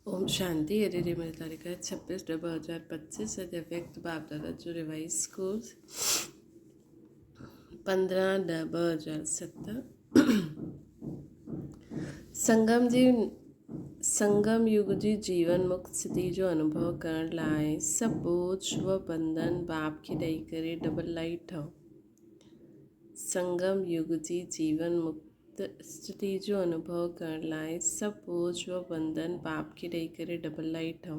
ओम शांति। अरे रे मेरी तारीख है 26/2025। व्यक्त बाप दादा जो रिवाइज कोर्स 15/2017। संगम युग जी जीवन मुक्त स्थिति जो अनुभव कर लाए सब बोझ व बंधन बाप की ॾेई करे डबल लाइट हो। संगम युग जी जीवन मुक्त स्थिति जो अनुभव कर लाए सब बोझ व बंधन बाप की ॾेई करे डबल लाइट हो।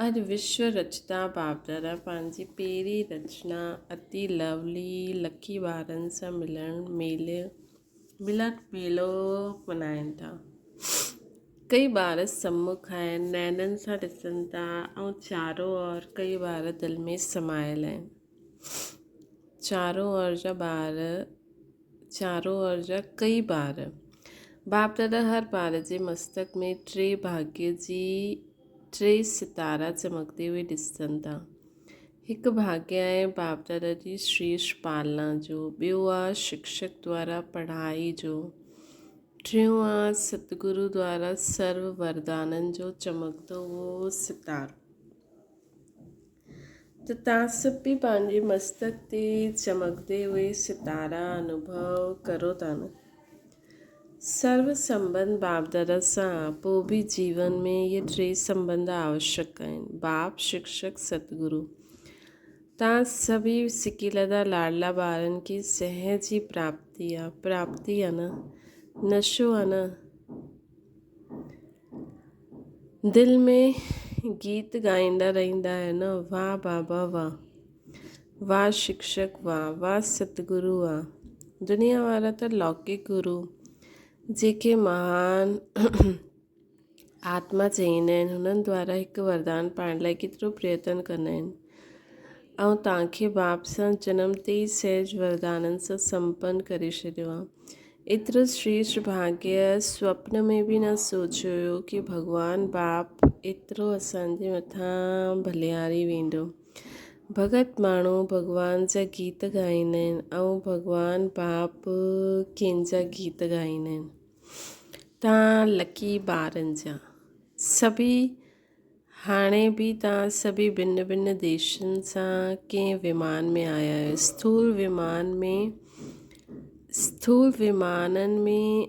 अज विश्व रचता बाप दादा पंहिंजी पहिरीं रचना अति लवली लकी ॿारनि सां मिलण मेलो मल्हाइनि था। कई ॿार सम्मुख आहिनि, नैननि सां ॾिसनि था ऐं चारों ओर कई ॿार दिलि में समायल आहिनि। चारों ओर जा कई ॿार। बाप दादा हर ॿार जे मस्तक में टे सितारा चमकते हुए ॾिसनि था। हिकु भाग्य आहे बाप दादा जी श्रेष्ठ पालना जो, ॿियो आहे शिक्षक द्वारा पढ़ाई जो, टियों आहे सतगुरु द्वारा सर्व वरदाननि जो चमकंदो वो सितारो। त तव्हां सभु बि पंहिंजे मस्तक ते चमकंदे हुए सितारा अनुभव करो था न। सर्व संबंध बाप दादा सां पोइ बि जीवन में ये टे संबंध आवश्यक आहिनि, बाप शिक्षक सतगुरु। तव्हां सभी सिकीलदा लाडला ॿारनि खे सहज जी प्राप्ति आहे न, नशो आहे न। दिल में गीत गाईंदा रहंदा आहिनि, वाह बाबा वाह, वाह शिक्षक वाह, वाह सतगुरु वाह। दुनिया वारा त लौकिक गुरु जेके महान आत्मा चईंदा आहिनि, हुननि द्वारा हिकु वरदान पाइण लाइ केतिरो प्रयत्न कंदा आहिनि ऐं तव्हांखे बाप सां जनम ते ई सहज वरदाननि सां संपन्न करे छॾियो आहे। एतिरो श्रेष्ठ भाग्य स्वप्न में बि न सोचियो हुयो कि भॻवान बाप एतिरो असांजे मथां भलियारी वेंदो। भगत माण्हू भॻवान जा गीत ॻाईंदा आहिनि ऐं भॻवान बाप कंहिंजा गीत ॻाईंदा आहिनि। तव्हां लकी ॿारनि जा सभी हाणे बि तव्हां सभी भिन्न भिन्न देशनि सां कंहिं विमान में आया आहियो। स्थूल विमाननि में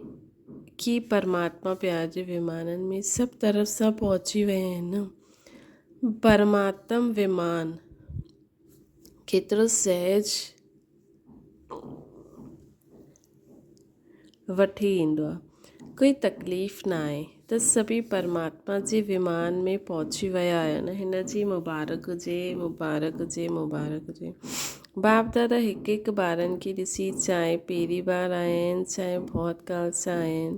की परमात्मा प्यार जे विमाननि में सभु तरफ़ सां पहुची विया आहिनि। परमात्म विमान केतिरो सहज वठी ईंदो आहे, कोई तकलीफ़ न आहे त सभी परमात्मा जे विमान में पहुची विया आहिनि। हिन जी मुबारक हुजे, मुबारक हुजे, मुबारक हुजे। बाप दादा हिकु ॿारनि खे ॾिसी चाहे पहिरीं बार आया आहिनि चाहे बहुत काल सां आया आहिनि,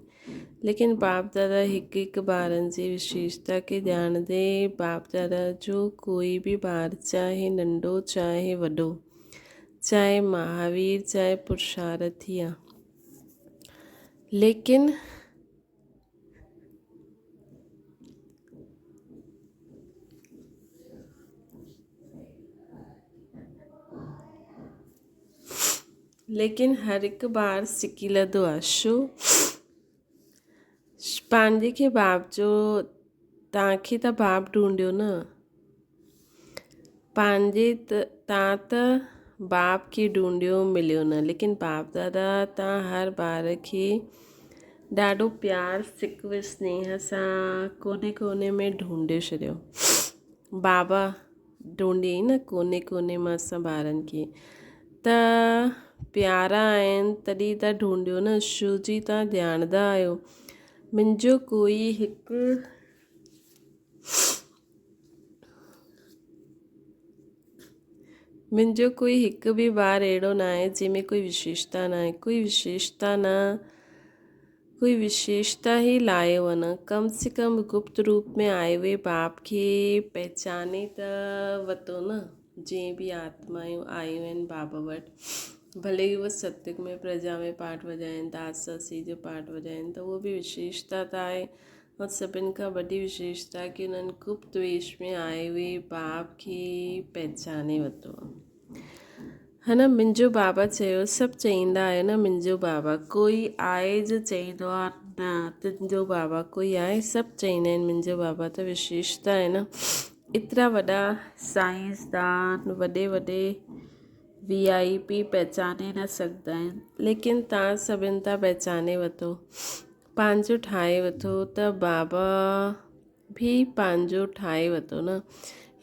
लेकिन बाप दादा हिकु ॿारनि जी विशेषता खे ॼाणंदे बाप दादा जो कोई बि ॿार चाहे नंढो चाहे वॾो, चाहे महावीर चाहे पुरुषार्थी आहे, लेकिन हर हिकु ॿार सिकीलंदो आहे। छो? पंहिंजे खे बाप जो, तव्हांखे त बाप ढूंढियो न, तव्हां त बाप खे ढूंढियो मिलियो न, लेकिन बाप दादा तव्हां हर ॿार खे ॾाढो प्यार सिक स्नेह सां कोने कोने में ढूंढे छॾियो। बाबा ढूंढियई न कोने कोने मां असां ॿारनि खे, त प्यारा आहिनि तॾहिं त ढूंढियो न। छो जी तव्हां ॼाणंदा आहियो मुंहिंजो कोई हिकु बि ॿार अहिड़ो न आहे जंहिंमें कोई विशेषता न आहे। कोई विशेषता ही लायो वञे, कम से कम गुप्त रूप में आए हुए बाप खे पहचाने त वरितो न। जीअं बि आत्मायूं आयूं आहिनि बाबा वटि, भले ही उहे सत्युग में प्रजा में पाठ वॼाइनि, दास दासी जो पाठ वॼाइनि, त उहो बि विशेषता त आहे। और सभिनि खां वॾी विशेषता कि उन्हनि गुप्त वेश में आए हुए बाप खे पहचाने वरितो आहे। है न, मुंहिंजो बाबा चयो, सभु चईंदा आहियो न मुंहिंजो बाबा, कोई आहे जो चईंदो आहे न तुंहिंजो बाबा कोई आहे, सभु चईंदा आहिनि मुंहिंजो बाबा त विशेषता आहे न। एतिरा वॾा साइंसदान वॾे वॾे VIP पहचाने न सघंदा आहिनि, लेकिन तव्हां सभिनि था पहचाने वठो, पंहिंजो ठाहे वठो त बाबा भी पंहिंजो ठाहे वठो न।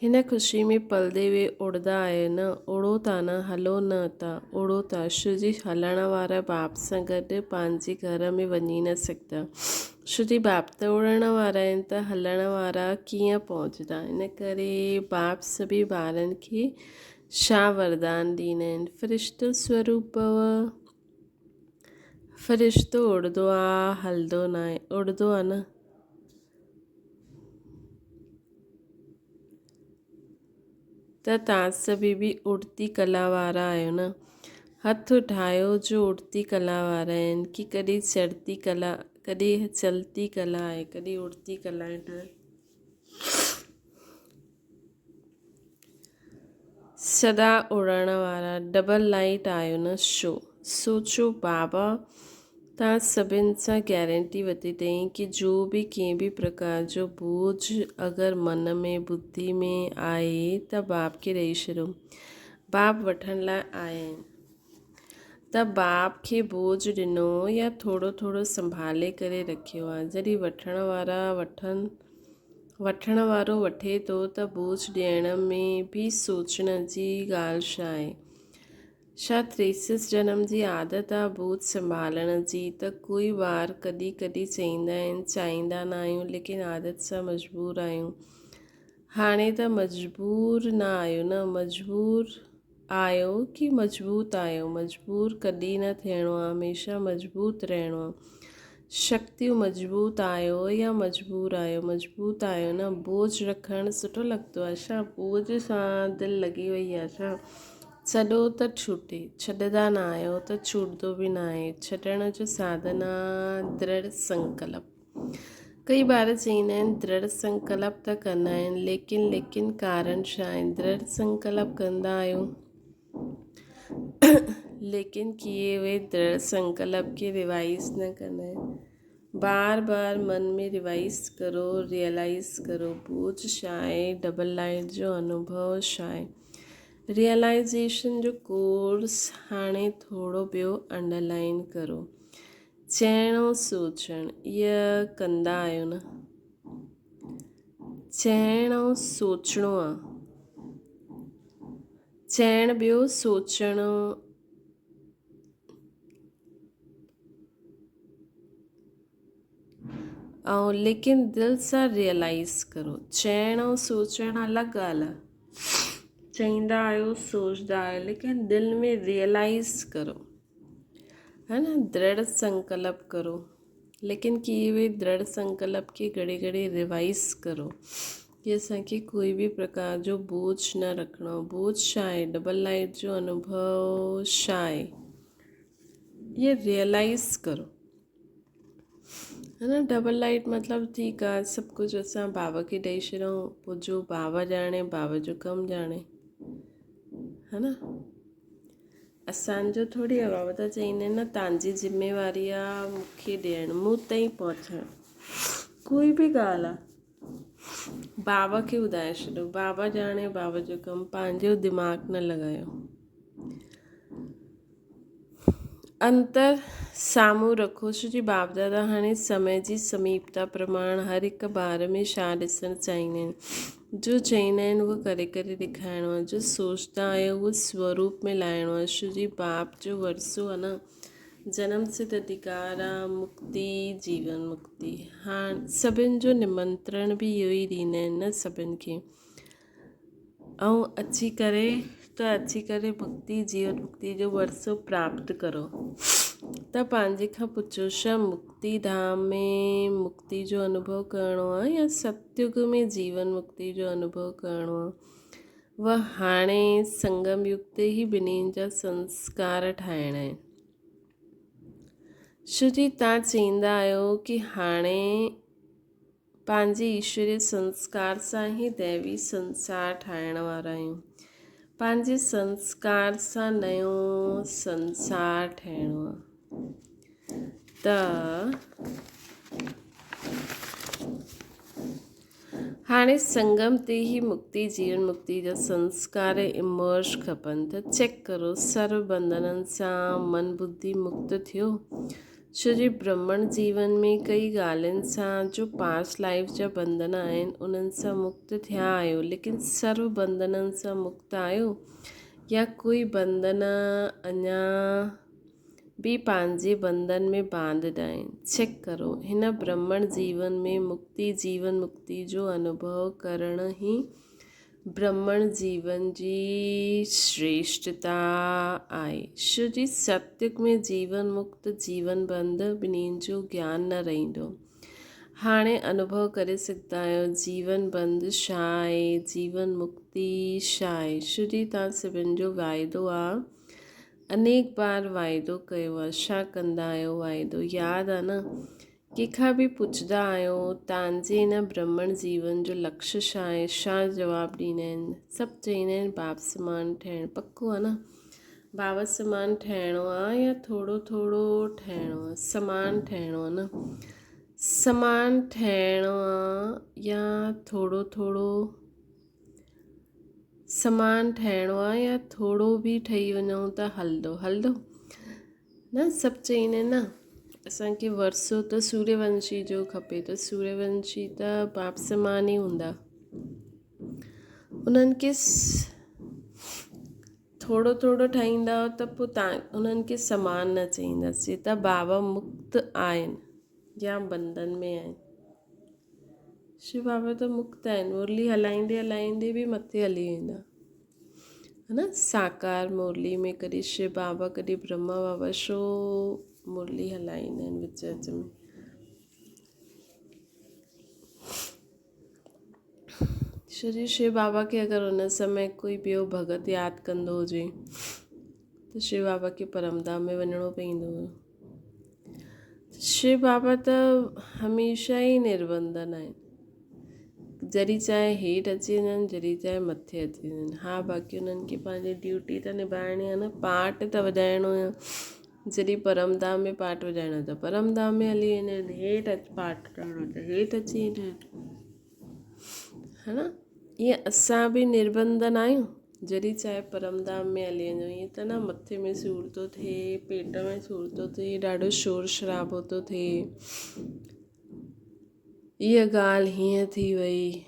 हिन ख़ुशी में पलदे वे उड़ंदा आहियो न, उड़ो था न, हलो न था उड़ो था। छोजी हलण वारा बाप सां गॾु पंहिंजे घर में वञी न सघंदा, छोजी बाप त उड़ण वारा आहिनि त हलण वारा कीअं पहुचंदा। इन करे बाप सभी ॿारनि खे छा वरदान ॾींदा आहिनि, फ़रिश्तो स्वरूप भव। फ़रिश्तो उड़ंदो आहे, हलंदो न आहे, उड़ंदो आहे न। त तव्हां सभी भी उड़ती कला वारा आहियो न। हथ उठायो जो उड़ती कला वारा आहिनि, कि कॾहिं चढ़ती कला, कॾहिं चलती कला आहे, कॾहिं उड़ती कला आहे। सदा उड़ण वारा डबल लाइट आयो न शो। सोचो बाबा तव्हां सभिनि सां गारंटी वरिती अथई कि जो बि कंहिं बि प्रकार जो बोझ अगरि मन में बुद्धि में आहे त बाप खे ॾेई छॾो। बाप वठण लाइ आया आहिनि, त बाप खे बोझ ॾिनो या थोरो थोरो संभाले करे रखियो आहे। जॾहिं वठण वारो वठे थो त बोझ ॾियण में बि सोचण जी ॻाल्हि छा आहे। छा 33 जनम जी आदत आहे बोझ संभालण जी, त कोई ॿार कॾहिं कॾहिं चईंदा आहिनि चाहींदा न आहियूं, लेकिन आदत सां मजबूर आहियूं। हाणे त मजबूर न आहियो न, मजबूर आहियो कि मजबूत आहियो। मजबूर कॾहिं न थियणो आहे, हमेशह मजबूत रहणो आहे। शक्तियूं मजबूत आहियो या मजबूर आहियो, मजबूत आहियो न। बोझ रखणु सुठो लॻंदो आहे छा, बोझ सां दिलि लॻी वई आहे छा। छॾो त छूटे, छॾंदा न आहियो त छूटंदो बि न आहे। छॾण जो साधन आहे दृढ़ संकल्प। कई बार चईंदा आहिनि दृढ़ संकल्प त कंदा आहिनि, लेकिन कारण छा आहे। दृढ़ संकल्प कंदा आहियो लेकिन कीअं उहे दृढ़ संकल्प खे रिवाइज़ न कंदा आहिनि। बार बार मन में रिवाइज़ करो, रियलाइज़ करो बोझ छा आहे, डबल लाइट जो अनुभव छा आहे। रियलाइज़ेशन जो कोर्स हाणे थोरो ॿियो अंडरलाइन करो। चइणो सोचणु इहा कंदा आहियो न। चइणो सोचणो आहे, चइणु ॿियो सोचणो ऐं लेकिन दिलि सां रियलाइज़ करो। चइणो सोचणु अलॻि ॻाल्हि आहे, चईंदा आहियो सोचंदा आहियो, लेकिन दिलि में रियलाइज़ करो, है न। दृढ़ संकल्प करो, लेकिन कि उहे दृढ़ संकल्प खे घड़ी घड़ी रिवाइज़ करो कि असांखे कोई बि प्रकार जो बोझ न रखिणो। बोझ छा आहे, डबल लाइट जो अनुभव छा आहे, ये रियलाइज़ करो, है न। डबल लाइट मतिलबु ठीकु आहे सभु कुझु असां बाबा खे ॾेई छॾूं, पोइ जो बाबा ॼाणे बाबा जो कमु ॼाणे, है न। असांजो थोरी आहे। बाबा त चईंदा आहिनि न तव्हांजी ज़िम्मेवारी आहे मूंखे ॾियणु, मूं ताईं पहुचणु। कोई बि ॻाल्हि आहे बाबा खे ॿुधाए छॾो, बाबा ॼाणे बाबा जो कमु, पंहिंजो दिमाग़ न लॻायो। अंतर साम्हूं रखो, छो जी बाप दादा हाणे समय जी समीपता प्रमाण हर हिकु ॿार में छा ॾिसणु चाहींदा आहिनि। जो चईंदा आहिनि उहो करे करे ॾेखारिणो आहे, जो सोचंदा आहियो उहो स्वरूप में लाहिणो आहे। छो जी बाप जो वरसो आहे न, जनम सिद्ध अधिकार आहे, मुक्ति जीवन मुक्ति। हाणे सभिनि जो निमंत्रण बि इहो ई ॾींदा आहिनि न सभिनि खे, ऐं अची करे मुक्ति जीवन मुक्ति जो वरसो प्राप्त करो। त पंहिंजे खां पुछो छा मुक्ति धाम में मुक्ति जो अनुभव करिणो आहे या सतयुग में जीवन मुक्ति जो अनुभव करिणो आहे। वह हाणे संगम युग ते ई ॿिन्हिनि जा संस्कार ठाहिणा आहिनि। छो जी तव्हां चईंदा आहियो कि हाणे पंहिंजे ईश्वरीय संस्कार सां ई दैवी संसार ठाहिण वारा आहियूं। पंहिंजे संस्कार सां नयो संसार ठाहिणो आहे। त हाणे संगम ते ही मुक्ति जीवन मुक्ति जा संस्कार इमर्ज खपनि त चेक करो सर्व बंधननि सां मन बुद्धि मुक्त थियो। छो जे ब्रह्मण जीवन में कई ॻाल्हियुनि सां जो पास्ट लाइफ जा बंधन आहिनि उन्हनि सां मुक्त थिया आहियो, लेकिन सर्व बंधननि सां मुक्त आहियो या कोई बंधन अञा भी पंहिंजे बंधन में बांधदा आहिनि। चेक करो हिन ब्रह्मण जीवन में मुक्ति जीवन मुक्ति जो अनुभव करण ही ब्रह्मण जीवन जी श्रेष्ठता आहे। छो जी सत्युग में जीवन मुक्त जीवन बंध ॿिन्हिनि जो ज्ञान न रहंदो। हाणे अनुभव करे सघंदा आहियो जीवन बंध छा आहे, जीवन मुक्ति छा आहे। छो जी तव्हां सभिनि जो वाइदो आहे, अनेक बार वाइदो कयो आहे। छा कंदा आहियो वाइदो, यादि आहे न? कंहिंखां बि पुछंदा आहियो तव्हांजे हिन ब्रह्मण जीवन जो लक्ष्य छा आहे, छा जवाबु ॾींदा आहिनि? सभु चवंदा आहिनि बाप समान ठहिणु। पको आहे न? बाबा समान ठहिणो आहे या थोरो थोरो ठहिणो आहे? समान ठहिणो आहे न? समान ठहिणो आहे या थोरो थोरो? समान ठहिणो आहे या थोरो बि ठही वञूं त हलंदो न? सभु चवंदा आहिनि न असांखे वरसो त सूर्यवंशी जो खपे, त सूर्यवंशी त बाप समान ई हूंदा। उन्हनि खे थोरो थोरो ठाहींदा त पोइ तव्हां उन्हनि खे समान न चईंदासीं। त बाबा मुक्त आहिनि या बंधन में आहिनि? शिव बाबा त मुक्त आहिनि, मुरली हलाईंदे हलाईंदे बि मथे हली वेंदा, है न? साकार मुरली में कॾहिं शिव बाबा कॾहिं ब्रह्मा बाबा छो मुरली हलाईंदा आहिनि विच विच में? छो जी शिव बाबा खे अगरि हुन समय कोई ॿियो भगत यादि कंदो हुजे त शिव बाबा खे परमधाम में वञिणो पवंदो हुयो। शिव बाबा त हमेशह ई निर्बंधन आहिनि, जॾहिं चाहे हेठि अची वञनि, जॾहिं चाहे मथे अची वञनि। हा, बाक़ी उन्हनि खे पंहिंजी ड्यूटी त निभाइणी आहे न, पाठ त वॼाइणो आहे। जॾहिं परमधाम में पाठ वॼाइणो त परमधाम में हली वेंदा आहिनि, हेठि पाठ करिणो त हेठि अची वेंदा आहिनि, है न? ईअं असां बि निर्बंधन आहियूं, जॾहिं चाहे परमधाम में हली वञूं। ईअं त न मथे में सूर थो थिए, पेट में सूर थो थिए, ॾाढो शोर शराबो थो थिए, इहा ॻाल्हि हीअं थी वई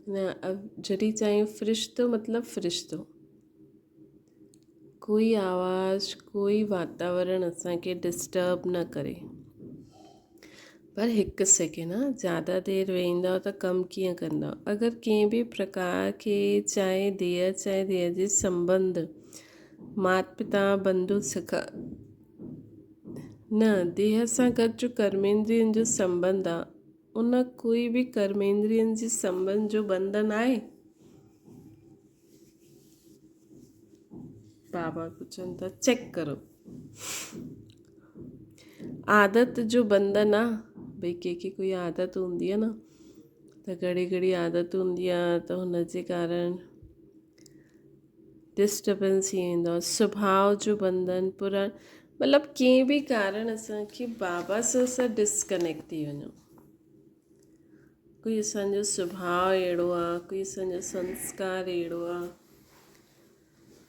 न। जॾहिं चाहियूं फ़रिश्तो मतिलबु फ़रिश्तो, कोई आवाज़ कोई वातावरण असांखे डिस्टर्ब न करे। पर हिकु सेकेंड, ज़्यादा देरि वेहींदव त कमु कीअं कंदव? अगरि कंहिं बि प्रकार खे चाहे देह जे संबंध माता पिता बंधु सखा न, देह सां गॾु जो कर्मेंद्रियनि जो संबंध आहे उन कोई बि कर्मेंद्रियनि जे संबंध जो बंधन आहे? बाबा पुछनि था, चेक करो। आदत जो बंधन आहे, भई कंहिंखे कोई आदत हूंदी आहे न, त घड़ी घड़ी आदत हूंदी आहे त हुनजे कारण डिस्टर्बेंस थी वेंदो आहे। स्वभाव जो बंधन पुराण, मतिलबु कंहिं बि कारण असांखे बाबा सां डिस्कनेक्ट थी वञूं। कोई असांजो स्वभाव अहिड़ो आहे, कोई असांजो संस्कार अहिड़ो आहे,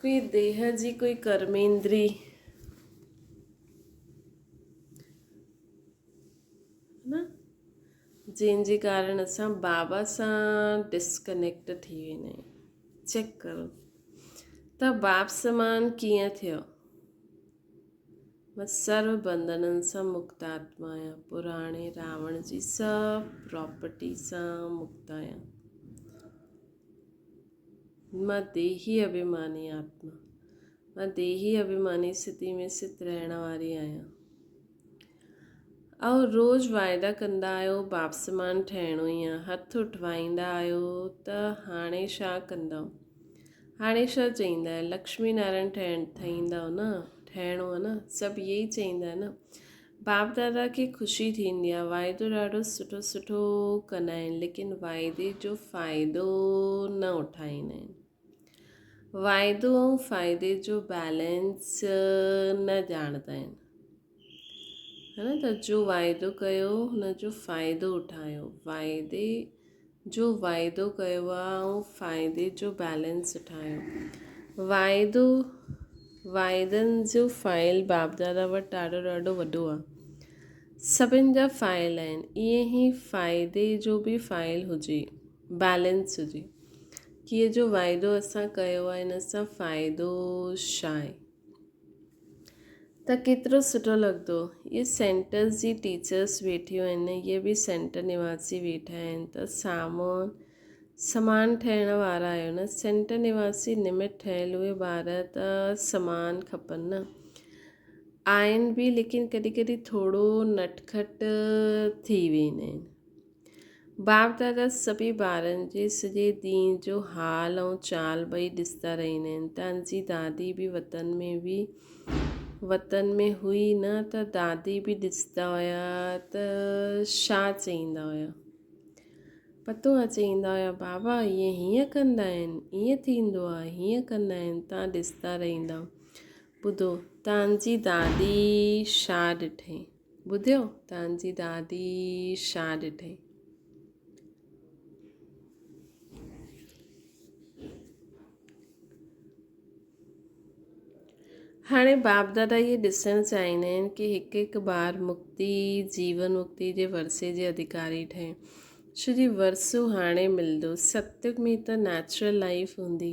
कोई देह जी कोई कर्मेंद्री न, जंहिंजे कारण असां बाबा सां डिस्कनेक्ट थी वेंदा आहियूं। चेक करो त बाप समान कीअं थियो? मां सर्व बंधननि सां मुक्त आत्मा आहियां, पुराणे रावण जी सभु प्रॉपर्टी सां मुक्त आहियां। मां देही अभिमानी आत्मा, मां देही अभिमानी स्थिति में स्थित रहण वारी आहियां। ऐं रोज़ु वाइदा कंदा आहियो बाप समान ठहिणो ई आहे, हथ उठवाईंदा आहियो त हाणे छा कंदव? हाणे छा चईंदा आहिनि? लक्ष्मी नारायण ठहींदव न, ठहिणो आहे न, सभु इहे ई चईंदा आहिनि न। बाप दादा खे ख़ुशी थींदी आहे, वाइदो ॾाढो सुठो सुठो कंदा आहिनि, लेकिन वाइदे जो फ़ाइदो न उठाईंदा आहिनि। वाइदो ऐं फ़ाइदे जो बैलेंस न ॼाणंदा आहिनि, है न। त जो वाइदो कयो हुन जो फ़ाइदो उठायो, वाइदे जो वाइदो कयो आहे ऐं फ़ाइदे जो बैलेंस ठाहियो। वाइदनि जो फाइल बाप दादा वटि ॾाढो ॾाढो वॾो आहे। सभिनि जा फाइल आहिनि। ईअं ई फ़ाइदे जो बि फाइल हुजे, बैलेंस हुजे कि इहो जो वाइदो असां कयो आहे हिन सां फ़ाइदो छा आहे। त केतिरो सुठो लॻंदो। इहे सेंटर्स जी टीचर्स वेठियूं आहिनि, इहे बि सेंटर निवासी वेठा आहिनि। त साम्हूं समान ठहिण वारा आहियो न। सेंटर निवासी निमित ठहियल उहे ॿार त समान खपनि न। आहिनि बि, लेकिन कॾहिं कॾहिं थोरो नटखट थी वेंदा आहिनि। बाप दादा सभी ॿारनि जे सॼे ॾींहं जो हाल ऐं चाल ॿई ॾिसंदा रहंदा आहिनि। तव्हांजी दादी बि वतन में हुई न, त दादी बि ॾिसंदा हुया त छा चईंदा हुया पतो आहे। चईंदा हुया बाबा इहे हीअं कंदा आहिनि, ईअं थींदो आहे, हीअं कंदा आहिनि। तव्हां ॾिसंदा रहंदा। ॿुधो तव्हांजी दादी छा ॾिठई, ॿुधियो तव्हांजी दादी छा ॾिठई। हाणे बाप दादा इहे ॾिसणु चाहींदा आहिनि कि हिकु हिकु ॿार जीवन मुक्ति जे वरसे जे अधिकारी ठहे। छो जी वरसो हाणे मिलंदो। सत्युग में त नेचुरल लाइफ हूंदी,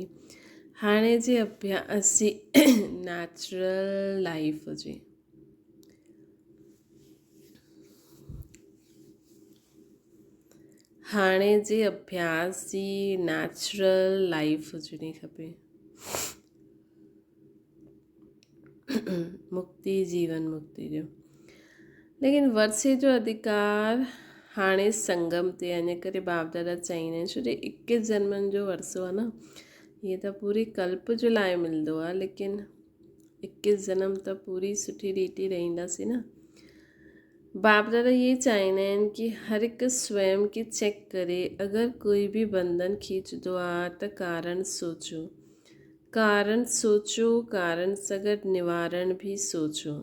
हाणे जे अभ्यास जी नेचुरल लाइफ हुजे। हाणे जे अभ्यास जी नेचुरल लाइफ हुजणी खपे। मुक्ति, जीवन मुक्ति जो। लेकिन वरसे जो अधिकार हाणे संगम ते अञा करे बाप दादा चाहींदा आहिनि। छो जो 21 जन्मनि जो वरसो आहे न। इहे त पूरी कल्प जे लाइ मिलंदो आहे, लेकिन 21 जन्म त पूरी सुठी रीति रहंदासीं न। बाप दादा ये चाहींदा आहिनि कि हर हिकु स्वयं खे चेक करे। अगरि कोई बि बंधन खींचदो आहे त कारण सोचो, कारण सां गॾु निवारण बि सोचो।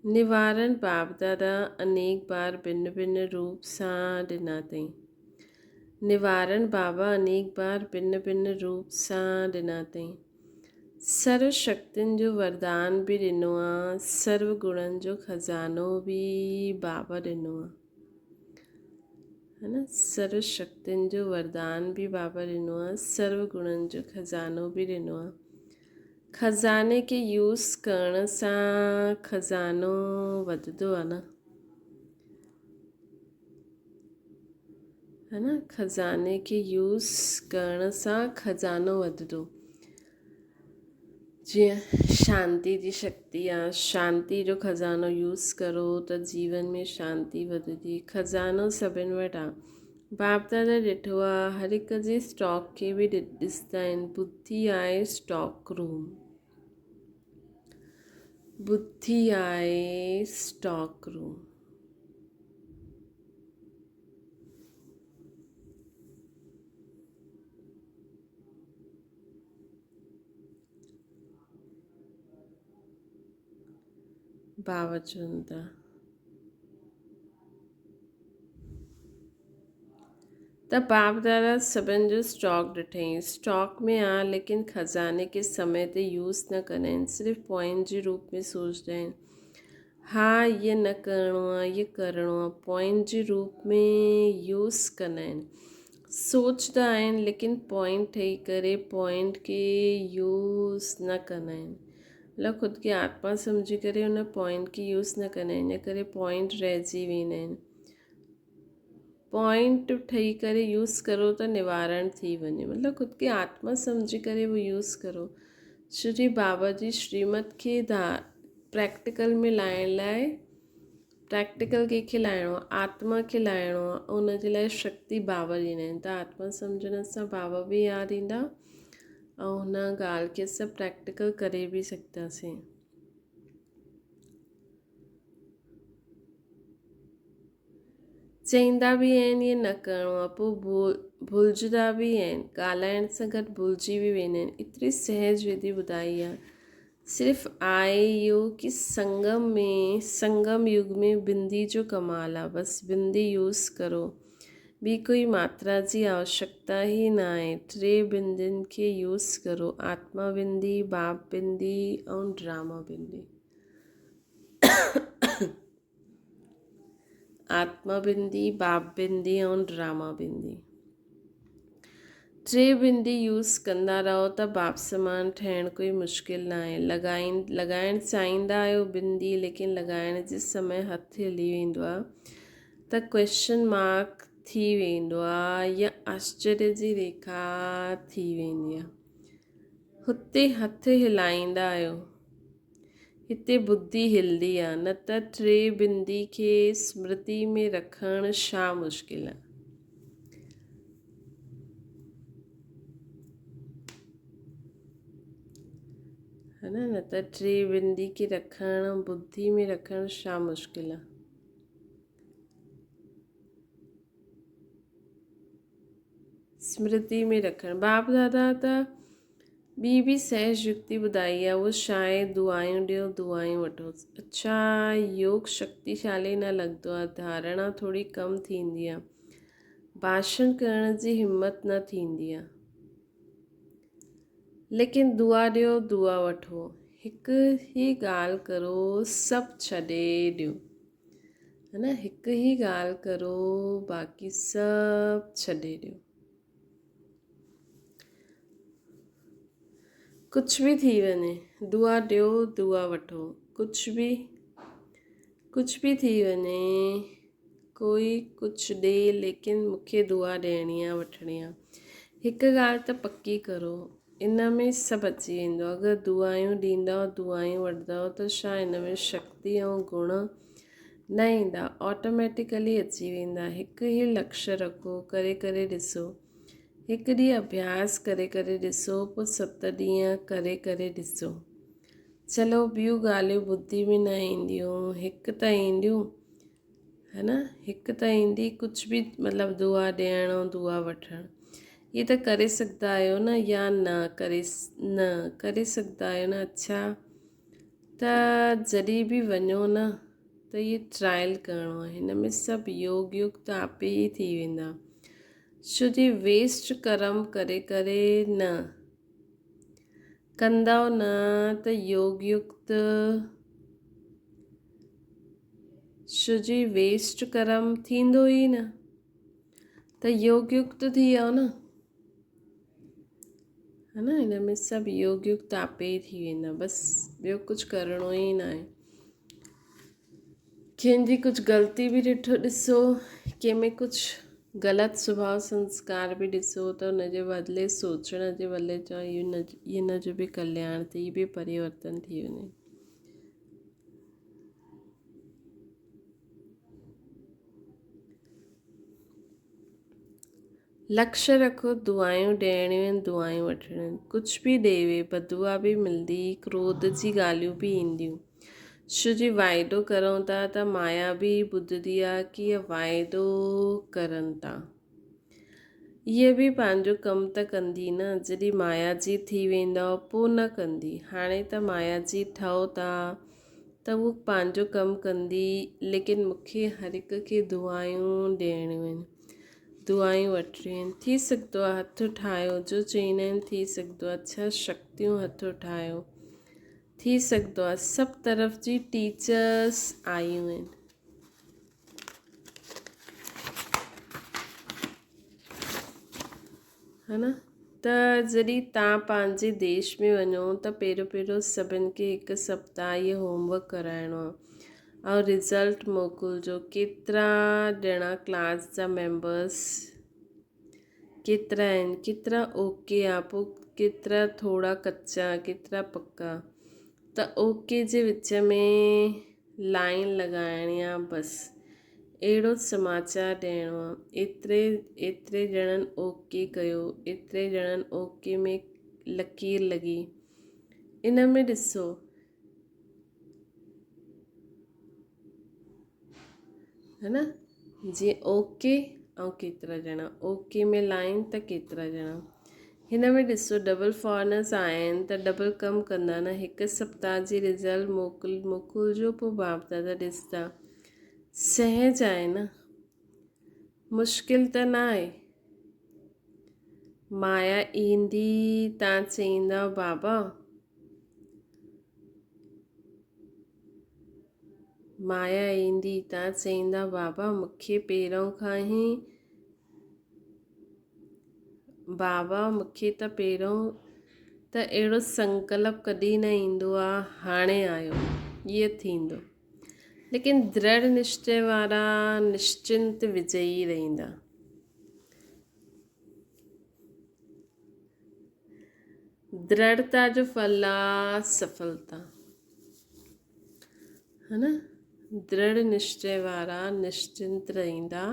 निवारण बाप दादा अनेक बार भिन्न भिन्न रूप सां ॾिना अथई। निवारण बाबा अनेक बार भिन्न भिन्न रूप सां ॾिना अथई। सर्व शक्तियुनि जो वरदान बि ॾिनो आहे, सर्व गुणनि जो खज़ानो बि बाबा ॾिनो आहे, है न। सर्व शक्तियुनि जो वरदान बि बाबा ॾिनो आहे, सर्व गुणनि जो खज़ानो बि ॾिनो आहे। खज़ाने खे यूज़ करण सां खज़ानो वधंदो आहे न, है न। खज़ाने खे यूज़ करण सां खज़ानो वधंदो। जीअं शांति जी शक्ति आहे, शांति जो खज़ानो यूज़ करो त जीवन में शांति वधंदी। खज़ानो सभिनि वटि आहे। बाप दादा ॾिठो आहे हर हिक जे स्टॉक खे बि ॾिसंदा आहिनि। बुद्धि आहे स्टॉक रूम, बुद्धि आहे स्टॉक रूम। बाबा चवनि था त बाप दादा सभिनि जो स्टॉक ॾिठई। स्टॉक में आहे, लेकिन खज़ाने के समय ते यूज़ न कंदा आहिनि। सिर्फ़ु पॉइंट जे रूप में सोचंदा आहिनि। हा ये न करिणो आहे, ये करिणो आहे, पॉइंट जे रूप में यूज़ कंदा आहिनि। सोचंदा आहिनि, लेकिन पॉइंट ठही करे पॉइंट खे यूज़ न कंदा आहिनि। मतिलबु ख़ुदि खे आत्मा सम्झी करे हुन पॉइंट खे यूज़ न कंदा आहिनि, इन करे पॉइंट रहिजी वेंदा आहिनि। पॉइंट ठही करे यूज़ करो त निवारण थी वञे। मतिलबु ख़ुदि खे आत्मा सम्झी करे वो यूज़ करो। श्री बाबा जी श्रीमत खे प्रैक्टिकल में लाइण लाइ, प्रैक्टिकल कंहिंखे लाइणो आहे, आत्मा खे लाइणो आहे। उन जे लाइ शक्ति बाबा ॾींदा आहिनि। त आत्मा सम्झण सां बाबा बि यादि ईंदा ऐं हुन ॻाल्हि खे असां प्रैक्टिकल करे बि सघंदासीं। चईंदा बि आहिनि इहे न करिणो आहे, पोइ भुलिजंदा बि आहिनि। ॻाल्हाइण सां गॾु भुलिजी बि वेंदा आहिनि। एतिरी सहज विधि ॿुधाई आहे सिर्फ आए यो कि संगम युग में बिंदी जो कमाल आहे, बस बिंदी यूज़ करो। ॿी कोई मात्रा जी आवश्यकता ही न आहे। टे बिंदियुनि खे यूज़ करो, आत्मा बिंदी, बाप बिंदी ऐं ड्रामा बिंदी। आत्मा बिंदी, बाप बिंदी ऐं ड्रामा बिंदी। टे बिंदी यूज़ कंदा रहो त बाप समान ठहिण कोई मुश्किल न आहे। लॻाइण चाहींदा आहियो बिंदी, लेकिन लॻाइण जे समय हथु हिली वेंदो आहे त क्वेश्चन मार्क थी वेंदो आहे या आश्चर्य जी रेखा थी वेंदी आहे। हुते हथु हिलाईंदा आहियो, हिते बुद्धि हिलदी आहे। न त टे बिंदी खे स्मृति में रखणु छा मुश्किल आहे। है न त टे बिंदी खे रखणु, बुद्धि में रखणु छा मुश्किल आहे। स्मृति में रखणु। बाप दादा त ॿी बि सहज युक्ति ॿुधाई आहे, उहो छा आहे, दुआयूं ॾियो, दुआयूं वठो। अच्छा, योग शक्तिशाली न लॻंदो आहे, धारणा थोरी कम थींदी आहे, भाषण करण जी हिम्मत न थींदी आहे, लेकिन दुआ ॾियो, दुआ वठो। हिकु ही ॻाल्हि करो, सभु छॾे ॾियो। है न, हिकु ही ॻाल्हि करो, बाक़ी सभु छॾे ॾियो। कुछ भी थी वञे, दुआ ॾियो, दुआ वठो। कुछ भी थी वञे, कोई कुछ ॾे, लेकिन मूंखे दुआ ॾियणी आहे, वठणी आहे। हिकु ॻाल्हि त पकी करो, इन में सभु अची वेंदो। अगरि दुआयूं ॾींदव, दुआयूं वठंदव त छा इन में शक्ति ऐं गुण न ईंदा, ऑटोमेटिकली अची वेंदा। हिकु ई लक्ष्य रखो, करे करे ॾिसो। हिकु ॾींहुं अभ्यास करे करे ॾिसो, पोइ 7 ॾींहं करे करे ॾिसो। चलो ॿियूं ॻाल्हियूं बुद्धि में न ईंदियूं, हिकु त ईंदियूं, है न, हिकु त ईंदी, कुझु बि मतिलबु दुआ ॾियणु ऐं दुआ वठणु, ये त करे सघंदा आहियो न, या न करे सघंदा आहियो न। अच्छा, त जॾहिं बि वञो न त ये ट्रायल करिणो आहे। हिन में सभु योग युक्त आपे ई थी वेंदा, छो जी वेस्ट कर्म करे करे न कंदव न त योग युक्त, छो जी वेस्ट कर्म थींदो ई न त योग युक्त थी वियो न। है न, हिन में सभु योग युक्त आपे ई थी वेंदा, बसि ॿियो कुझु करिणो ई न आहे। कंहिंजी कुझु ग़लती बि ॾिसो, कंहिंमें कुझु ग़लति स्वभाव संस्कार बि ॾिसो त हुनजे बदिले सोचण जे बदिले चओ हिन जो बि कल्याण थी, बि परिवर्तन थी वञे। लक्ष्य रखो, दुआयूं ॾियणियूं आहिनि, दुआयूं वठणियूं आहिनि। कुझु बि ॾेवे, बदुआ बि मिलंदी, क्रोध जी ॻाल्हियूं बि ईंदियूं, छो जी वाइदो करूं था त माया बि ॿुधंदी आहे कि इहा वाइदो करनि था। इहे बि पंहिंजो कमु त कंदी न, जॾहिं माया जी थी वेंदव पोइ न कंदी। हाणे त माया जी ठहो था त उहो पंहिंजो कमु कंदी, लेकिन मूंखे हर हिक खे दुआयूं ॾियणियूं आहिनि, दुआयूं वठणियूं आहिनि। थी सघंदो आहे हथु ठाहियो, जो चईंदा आहिनि थी सघंदो आहे, अच्छा शक्तियूं हथु ठाहियो, थी सघंदो आहे। सभु तरफ़ जी टीचर्स आयूं आहिनि, है न। त जॾहिं तव्हां पंहिंजे देश में वञो त पहिरियों सभिनि खे हिकु सप्ताह इहो होमवर्क कराइणो आहे ऐं रिज़ल्ट मोकिलिजो। केतिरा ॼणा क्लास जा मेंबर्स केतिरा आहिनि, केतिरा ओके आहे, पोइ केतिरा थोरा कचा, केतिरा पक्का। त ओके जे विच में लाइन लॻाइणी आहे, बसि अहिड़ो समाचार ॾियणो आहे। एतिरे ॼणनि ओके कयो, एतिरे ॼणनि ओके में लकीर लॻी, इन में ॾिसो, है न, जीअं ओके ऐं केतिरा ॼणा ओके में लाइन त केतिरा ॼणा। हिन में ॾिसो डबल फॉरनर्स आहिनि त डबल कमु कंदा न। हिकु सप्ताह जी रिज़ल्ट मोकिलिजो, पोइ बाप दादा ॾिसंदा। सहज आहे न, मुश्किल त न आहे। माया ईंदी, तव्हां चईंदा बाबा माया ईंदी, तव्हां चईंदा बाबा मूंखे पहिरों खां ई मूंखे त पहिरों त अहिड़ो संकल्प कॾहिं न ईंदो आहे, हाणे आयो, ईअं थींदो। लेकिन दृढ़ निश्चय वारा निश्चिंत विजयी रहंदा। दृढ़ता जो फल आहे सफलता, है न। दृढ़ निश्चय वारा निश्चिंत रहंदा।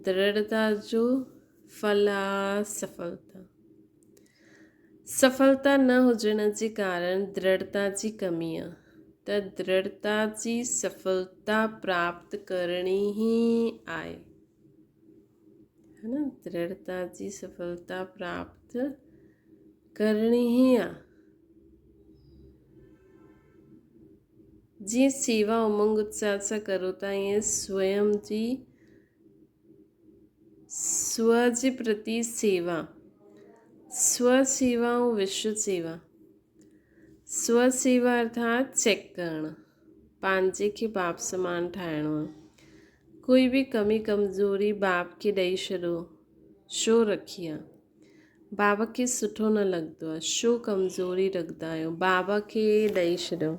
दृढ़ता जो फल आहे सफलता। सफलता न हुजण जे कारण दृढ़ता जी कमी आहे, त दृढ़ता जी सफलता प्राप्त करणी ही आहे, है न। दृढ़ता जी सफलता प्राप्त करणी ही आहे। जीअं सेवा उमंग उत्साह सां करो था, ईअं स्व जे प्रति सेवा, स्व सेवा ऐं विश्व सेवा। स्व सेवा अर्थात चेक करणु, पंहिंजे खे बाप समान ठाहिणो आहे। कोई बि कमी कमज़ोरी बाप खे ॾेई छॾो, छो रखी आहे? बाबा खे सुठो न लॻंदो आहे, छो कमज़ोरी रखंदा आहियो? बाबा खे ॾेई छॾियो।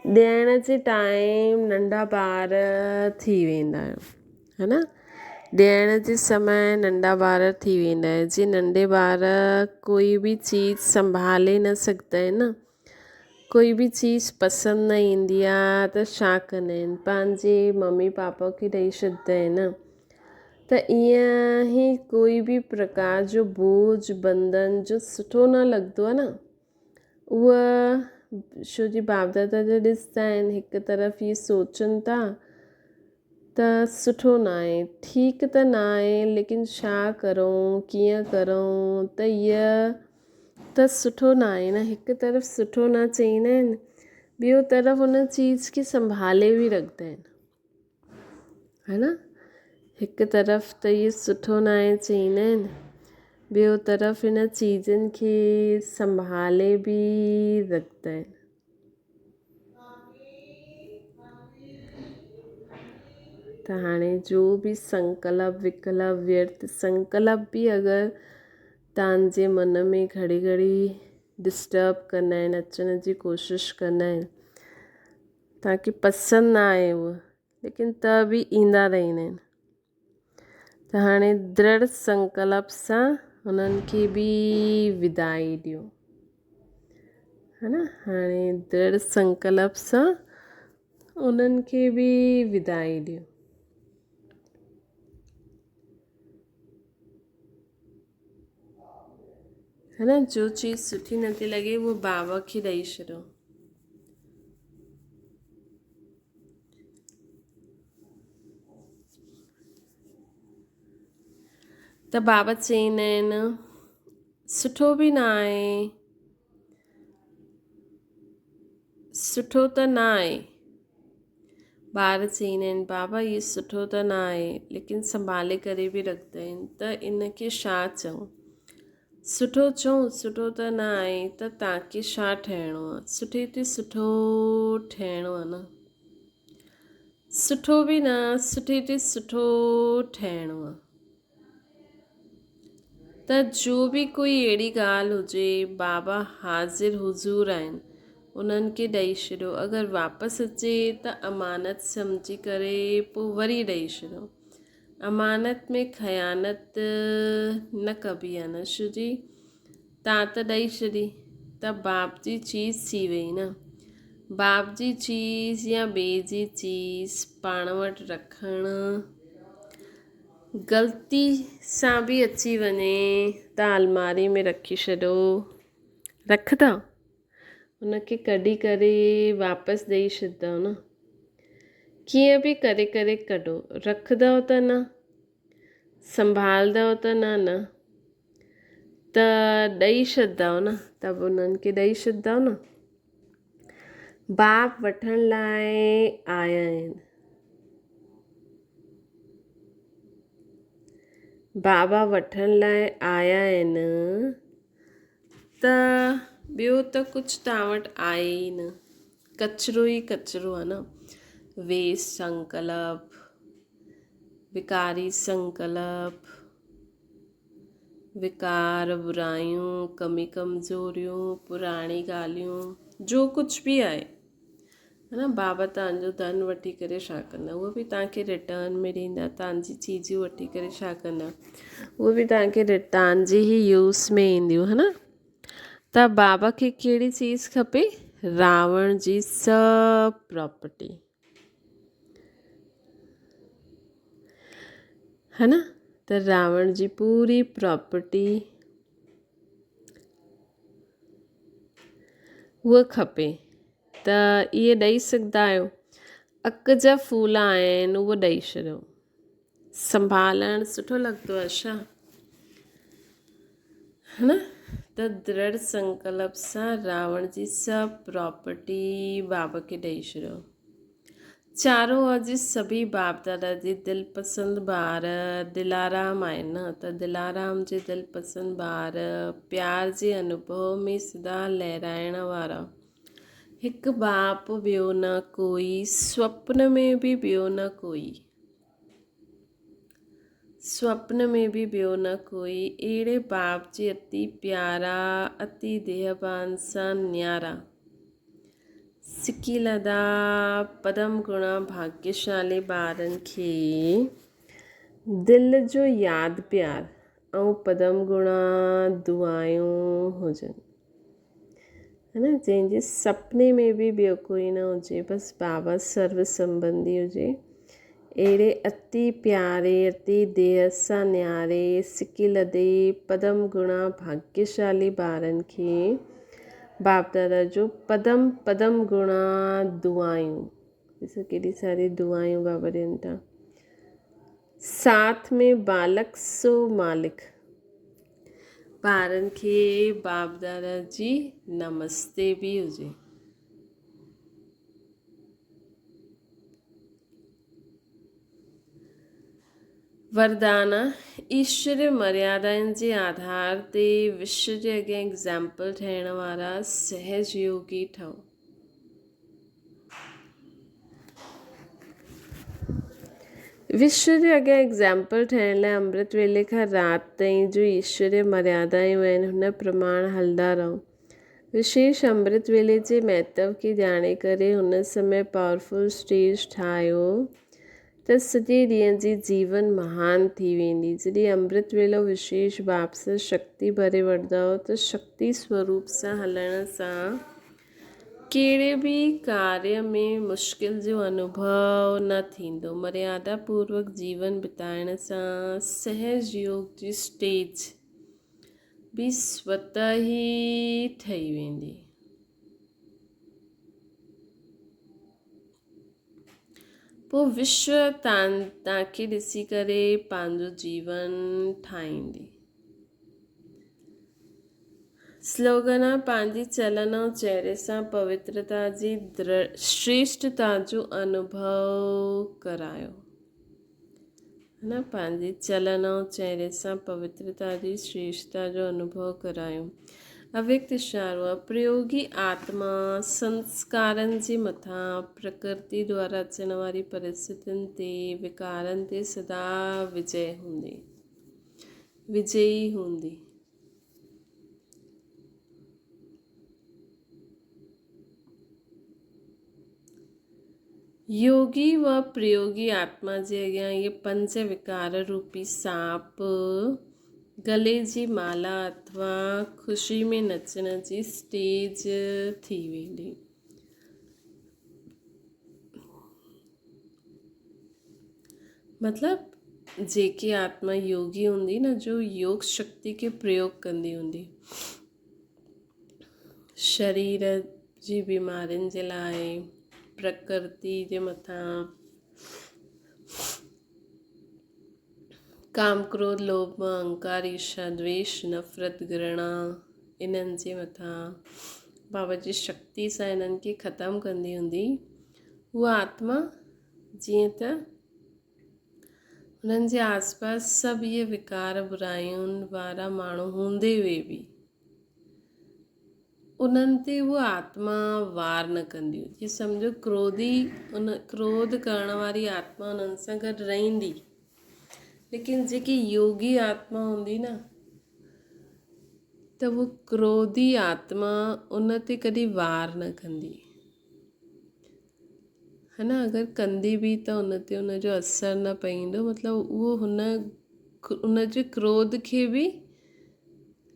ॾियण जे टाइम नंढा ॿार थी वेंदा आहियो, है न। ॾियण जे समय नंढा ॿार थी वेंदा आहिनि। जीअं नंढे ॿार कोई बि चीज़ संभाले न सघंदा आहिनि न, कोई बि चीज़ पसंदि न ईंदी आहे त छा कंदा आहिनि, पंहिंजे मम्मी पापा खे ॾेई छॾंदा आहिनि। त ईअं ई कोई बि प्रकार जो बोझ बंधन जो सुठो न लॻंदो आहे न। उहा छो जी बाप दादा जा ॾिसंदा आहिनि, हिकु तरफ़ इहे सोचनि था त सुठो न आहे, ठीकु त न आहे, लेकिन छा करूं, कीअं करूं, त इहा त सुठो न आहे न। हिकु तरफ़ सुठो न चईंदा आहिनि, ॿियो तरफ़ हुन चीज़ खे संभाले बि रखंदा आहिनि, है न। हिकु तरफ़ त इहो सुठो न आहे चईंदा आहिनि, ॿियो तरफ़ हिन चीज़नि खे संभाले बि रखंदा आहिनि। त हाणे जो बि संकल्प विकल्प व्यर्थ संकल्प बि अगरि तव्हांजे मन में घड़ी घड़ी डिस्टर्ब कंदा आहिनि, अचण जी कोशिशि कंदा आहिनि, तव्हांखे पसंदि न आहे उहो, लेकिन त बि ईंदा रहंदा आहिनि। त हाणे दृढ़ संकल्प सां हुननि खे बि विदाई ॾियो, है न। हाणे दृढ़ संकल्प सां उन्हनि खे बि विदाई ॾियो। है न। जो चीज़ सुठी नथी लॻे उहो बाबा खे ॾेई छॾियो। त बाबा चईंदा आहिनि सुठो बि न आहे, सुठो त न आहे। ॿार चईंदा आहिनि बाबा इहो सुठो त न आहे, लेकिन संभाले करे बि रखंदा आहिनि, त इनखे छा चऊं? सुठो चऊं सुठो त न आहे, त तव्हांखे छा ठहिणो आहे? सुठे ते सुठो ठहिणो आहे न। सुठो बि न, सुठे ते सुठो ठहिणो आहे। त जो बि कोई अहिड़ी ॻाल्हि हुजे, बाबा हाज़िर हुज़ूर आहिनि, उन्हनि खे ॾेई छॾियो। अगरि वापसि अचे त अमानत सम्झी करे पोइ वरी ॾेई छॾियो। अमानत में ख़यानत न कबी आहे न, छो जी तव्हां त ॾेई छॾी त बाप जी चीज़ थी वई न। बाप जी चीज़ या ॿिए जी चीज़ पाण वटि रखणु ग़लती सां बि अची वञे त अलमारी में रखी छॾो, रखंदा हुनखे कढी करे वापसि ॾेई छॾंदव न। कीअं बि करे करे कढो, रखंदव त न, संभालंदव त न, त ॾेई छॾंदव न, त बि उन्हनि खे ॾेई छॾंदव न। बाप वठण लाइ आया आहिनि, बाबा वठण लाइ आया आहिनि, त ॿियो त कुझु तव्हां वटि आहे ई न, कचिरो ई कचिरो आहे न। वेस्ट संकल्प, विकारी संकल्प, विकार, बुराइयूं, कमी कमज़ोरियूं, पुराणी ॻाल्हियूं, जो कुझु बि आहे, है न। बाबा तव्हांजो धन वठी करे छा कंदा, उहो बि तव्हांखे रिटर्न में ॾींदा। तव्हांजी चीज़ूं वठी करे छा कंदा, उहो बि तव्हांखे तव्हांजी ई यूज़ में ईंदियूं, है न। त बाबा खे कहिड़ी चीज़ खपे, रावण जी सभु प्रॉपर्टी, है न। त रावण जी पूरी प्रॉपर्टी उहा खपे, त इहे ॾेई सघंदा आहियो। अक जा फूल आहिनि, उहो ॾेई छॾियो। संभालणु सुठो लॻंदो आहे छा, है न। त दृढ़ संकल्प सां रावण जी सभु प्रॉपर्टी बाबा खे ॾेई छॾियो। चारों ओर जी सभी बाप दादा जी दिलपसंद ॿार दिलाराम आहिनि न, त दिलाराम जे दिलपसंद ॿार प्यार जे अनुभव में सदा लहराइण वारा, हिकु बाप ॿियो न कोई, स्वप्न में बि ॿियो न कोई, स्वप्न में बि ॿियो न कोई, अहिड़े बाप जी अति प्यारा, अति देहबान सां न्यारा, सिकी लदा पदम गुणा भाग्यशाली ॿारनि खे दिलि जो यादि प्यार ऐं पदम गुणा दुआयूं हुजनि, है न। जंहिंजे सपने में बि ॿियो कोई न हुजे, बसि बाबा सर्व संबंधी हुजे। अहिड़े अति प्यारे, अति देह सां न्यारे, सिकी लदे पदम गुणा भाग्यशाली ॿारनि खे बाप दादा जो पदम पदम गुणा दुआयूं, ॾिसो केॾी सारी दुआयूं बाबा ॾियनि था। साथ में बालक सो मालिक, ॿारनि खे बाप दादा जी नमस्ते बि हुजे। वरदान, ईश्वर मर्यादाउनि जे आधार ते विश्व जे अॻियां एग्ज़ाम्पल ठहिण वारा सहज योगी ठहो। विश्व जे अॻियां एग्ज़ाम्पल ठहिण लाइ अमृत वेले खां राति ताईं जो ईश्वरीय मर्यादाऊं आहिनि, हुन प्रमाण हलंदा रहो। विशेष अमृत वेले जे महत्व खे ॼाणे करे हुन समय पावरफुल स्टेज ठाहियो त सॼे ॾींहं जी जीवन महान थी वेंदी। जॾहिं अमृत वेलो विशेष बाप सां शक्ति भरे वठंदव त शक्ति स्वरूप सां हलण सां कहिड़े बि कार्य में मुश्किल जो अनुभव न थींदो। मर्यादा पूर्वक जीवन बिताइण सां सहज योग जी स्टेज बि स्वतः ई ठही वेंदी। पोइ विश्व तव्हांखे ॾिसी करे पंहिंजो जीवन ठाहींदी। स्लोगन आहे, पंहिंजी चलन ऐं चहिरे सां पवित्रता जी श्रेष्ठता जो अनुभव करायो, है न। पंहिंजी चलन ऐं चहिरे सां पवित्रता जी श्रेष्ठता जो अनुभव करायो। अव्यक्त इशारो आहे, प्रयोगी आत्मा संस्कारनि जे मथां प्रकृति द्वारा अचण वारी परिस्थितियुनि ते विकारनि ते सदा विजयी हूंदी। योगी व प्रयोगी आत्मा जे अॻियां इहे 5 विकार रूपी सांप गले जी माला अथवा ख़ुशी में नचण जी स्टेज थी वेंदी। मतिलबु जेकी आत्मा योगी हूंदी न, जो योग शक्ति खे प्रयोग कंदी हूंदी, शरीर जी बीमारियुनि जे लाइ, प्रकृति जे मथां काम क्रोध लोभ अहंकार ईर्ष्या द्वेष नफ़रत घृणा इन्हनि जे मथां बाबा जी शक्ति सां इन्हनि खे ख़तमु कंदी हूंदी। उहा आत्मा जीअं त हुननि जे आसपास सभु इहे विकार बुरायुनि वारा माण्हू हूंदे हुए बि उन्हनि ते उहा आत्मा वार न कंदी हुई। जीअं सम्झो क्रोध करण वारी आत्मा उन्हनि सां गॾु रहंदी, लेकिन जेकी योगी आत्मा हूंदी न त वो क्रोधी आत्मा उन ते कॾहिं वार न कंदी, है न। अगरि कंदी बि त उन ते उनजो असरु न पवंदो, मतिलबु उहो उन जे क्रोध खे बि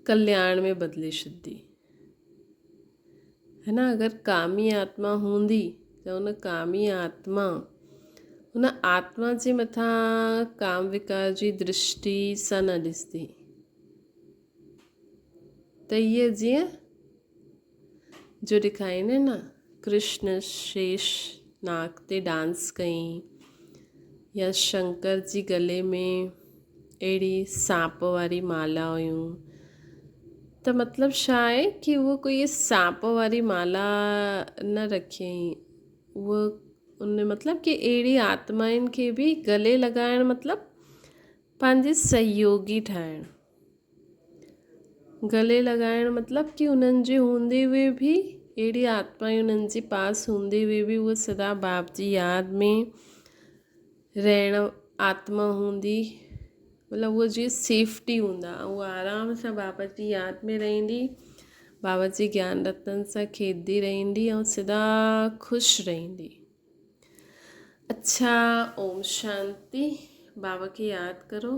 कल्याण में बदिले छॾंदी, है न। अगरि कामी आत्मा हूंदी त उन कामी आत्मा उन आत्मा जे मथां काम विकार जी दृष्टि सां न ॾिसंदी। त इहे जीअं जो ॾेखारींदा न कृष्ण शेष नाग ते डांस कई, या शंकर जी गले में अहिड़ी सांप वारी माला हुयूं, त मतिलबु छा आहे कि उहो कोई सांप वारी माला न रखियईं। उहो उन मतिलबु कि अहिड़ी आत्माउनि खे बि गले लॻाइणु मतिलबु पंहिंजे सहयोगी ठाहिणु, गले लॻाइणु मतिलबु कि उन्हनि जे हूंदे हुए बि अहिड़ी आत्माऊं उन्हनि जे पास हूंदे हुए बि उहा सदा बाप जी यादि में रहणु आत्मा हूंदी, मतिलबु उहा जीअं सेफ्टी हूंदा, उहा आराम सां बाबा जी यादि में रहंदी, बाबा जी ज्ञान रत्न सां खेॾंदी रहंदी ऐं सदा ख़ुशि रहंदी। अच्छा, ओम शांति। बाबा खे यादि करो।